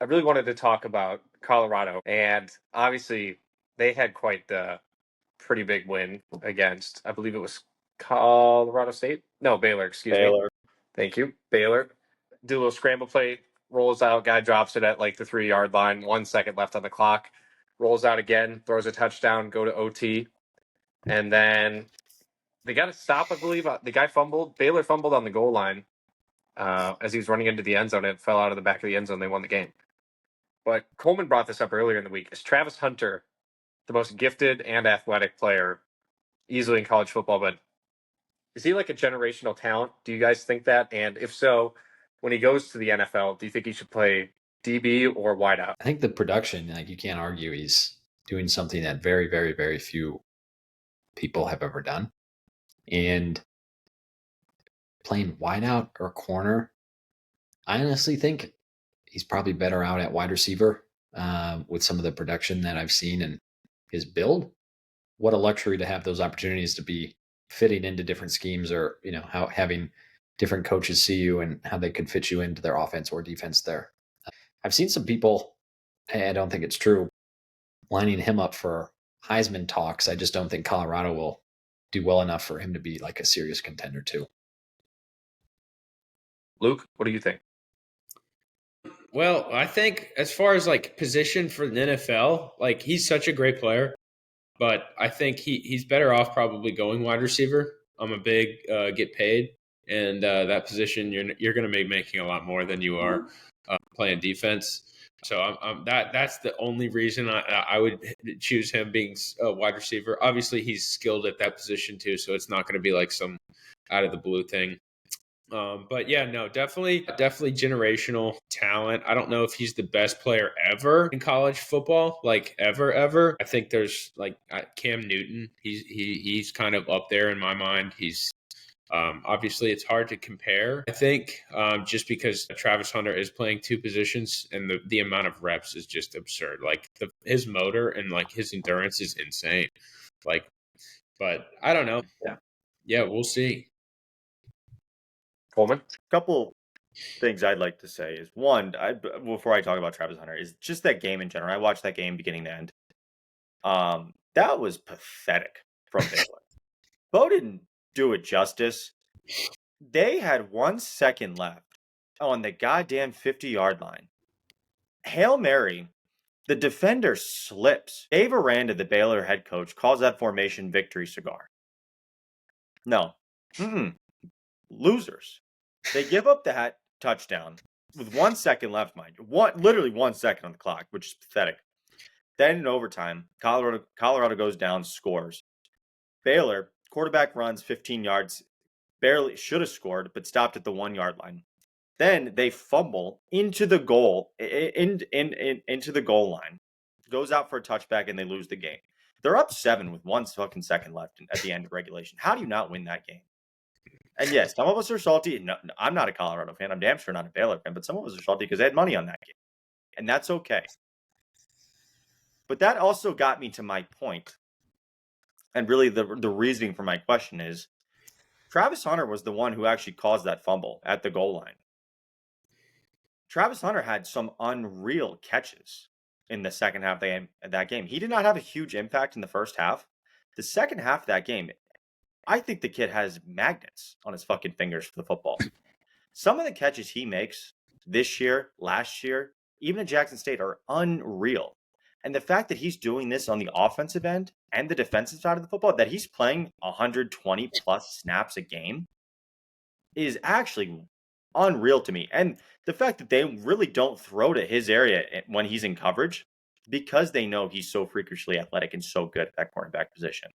I really wanted to talk about Colorado, and obviously they had quite the pretty big win against, I believe it was Colorado State? No, Baylor, excuse me. Baylor. Thank you. Baylor. Do a little scramble play, rolls out, guy drops it at like the 3 yard line, 1 second left on the clock, rolls out again, throws a touchdown, go to OT. And then they got a stop, I believe. The guy fumbled. Baylor fumbled on the goal line as he was running into the end zone. It fell out of the back of the end zone. They won the game. But Coleman brought this up earlier in the week. Is Travis Hunter the most gifted and athletic player easily in college football? But is he like a generational talent? Do you guys think that? And if so, when he goes to the NFL, do you think he should play DB or wideout? I think the production, like you can't argue, he's doing something that very, very, very few people have ever done. And playing wideout or corner, I honestly think he's probably better out at wide receiver with some of the production that I've seen and his build. What a luxury to have those opportunities to be fitting into different schemes, or how having different coaches see you and how they could fit you into their offense or defense there. I've seen some people, I don't think it's true, lining him up for Heisman talks. I just don't think Colorado will do well enough for him to be like a serious contender too. Luke, what do you think? Well, I think as far as like position for the NFL, like he's such a great player, but I think he's better off probably going wide receiver. I'm a big get paid, and that position you're going to be making a lot more than you are playing defense. So that's the only reason I would choose him being a wide receiver. Obviously, he's skilled at that position too, so it's not going to be like some out of the blue thing. But yeah, no, definitely generational talent. I don't know if he's the best player ever in college football, like ever. I think there's like Cam Newton. He's kind of up there in my mind. He's obviously it's hard to compare. I think just because Travis Hunter is playing two positions and the amount of reps is just absurd. Like his motor and like his endurance is insane. Like, but I don't know. Yeah, we'll see. Coleman? A couple things I'd like to say is one, before I talk about Travis Hunter, is just that game in general. I watched that game beginning to end. That was pathetic from Baylor. Bo didn't do it justice. They had 1 second left on the goddamn 50-yard line. Hail Mary. The defender slips. Dave Aranda, the Baylor head coach, calls that formation victory cigar. No. Losers. They give up that touchdown with 1 second left, mind you. Literally 1 second on the clock, which is pathetic. Then in overtime, Colorado goes down, scores. Baylor, quarterback runs 15 yards, barely should have scored, but stopped at the 1 yard line. Then they fumble into the goal, into the goal line, goes out for a touchback, and they lose the game. They're up 7 with 1 fucking second left at the end of regulation. How do you not win that game? And yes, some of us are salty. No, I'm not a Colorado fan. I'm damn sure not a Baylor fan, but some of us are salty because they had money on that game. And that's okay. But that also got me to my point. And really the reasoning for my question is Travis Hunter was the one who actually caused that fumble at the goal line. Travis Hunter had some unreal catches in the second half of that game. He did not have a huge impact in the first half. The second half of that game, I think the kid has magnets on his fucking fingers for the football. Some of the catches he makes this year, last year, even at Jackson State are unreal. And the fact that he's doing this on the offensive end and the defensive side of the football, that he's playing 120 plus snaps a game is actually unreal to me. And the fact that they really don't throw to his area when he's in coverage because they know he's so freakishly athletic and so good at that cornerback position.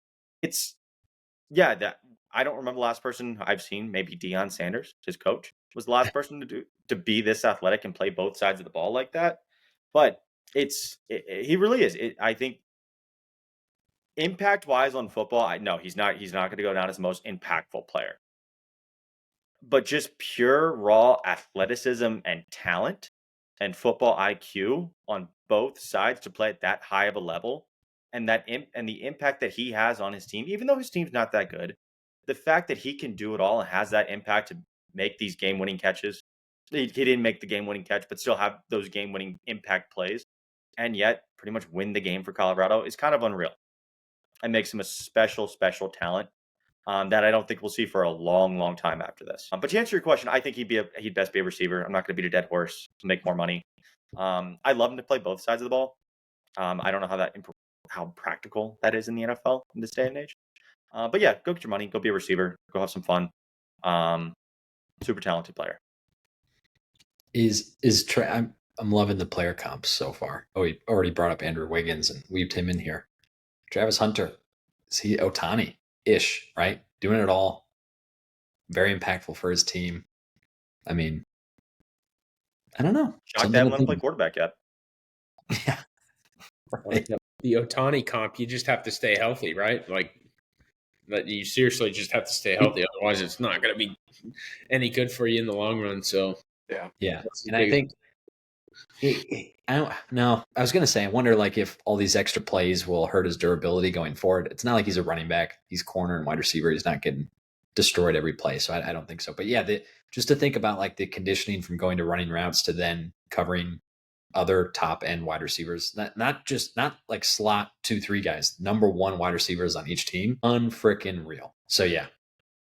That I don't remember the last person I've seen, maybe Deion Sanders, his coach, was the last person to be this athletic and play both sides of the ball like that. But he really is. I think impact-wise on football, he's not going to go down as the most impactful player. But just pure raw athleticism and talent and football IQ on both sides to play at that high of a level, and the impact that he has on his team, even though his team's not that good, the fact that he can do it all and has that impact to make these game-winning catches, he didn't make the game-winning catch, but still have those game-winning impact plays, and yet pretty much win the game for Colorado is kind of unreal. It makes him a special, special talent that I don't think we'll see for a long, long time after this. But to answer your question, I think he'd best be a receiver. I'm not going to beat a dead horse to make more money. I love him to play both sides of the ball. I don't know how practical that is in the NFL in this day and age. But yeah, go get your money. Go be a receiver. Go have some fun. Super talented player. I'm loving the player comps so far. Oh, he already brought up Andrew Wiggins and weaved him in here. Travis Hunter, is he Otani-ish, right? Doing it all. Very impactful for his team. I mean, I don't know. Shocked they haven't let him play quarterback yet. Yeah. Right. The Otani comp, you just have to stay healthy, right? Like, that you seriously just have to stay healthy. Otherwise, it's not going to be any good for you in the long run. So, yeah. And I think I don't know. I was going to say, I wonder like if all these extra plays will hurt his durability going forward. It's not like he's a running back. He's corner and wide receiver. He's not getting destroyed every play. So I don't think so. But yeah, just to think about like the conditioning from going to running routes to then covering other top end wide receivers, not like slot 2-3 guys, number one wide receivers on each team, unfrickin' real. So yeah,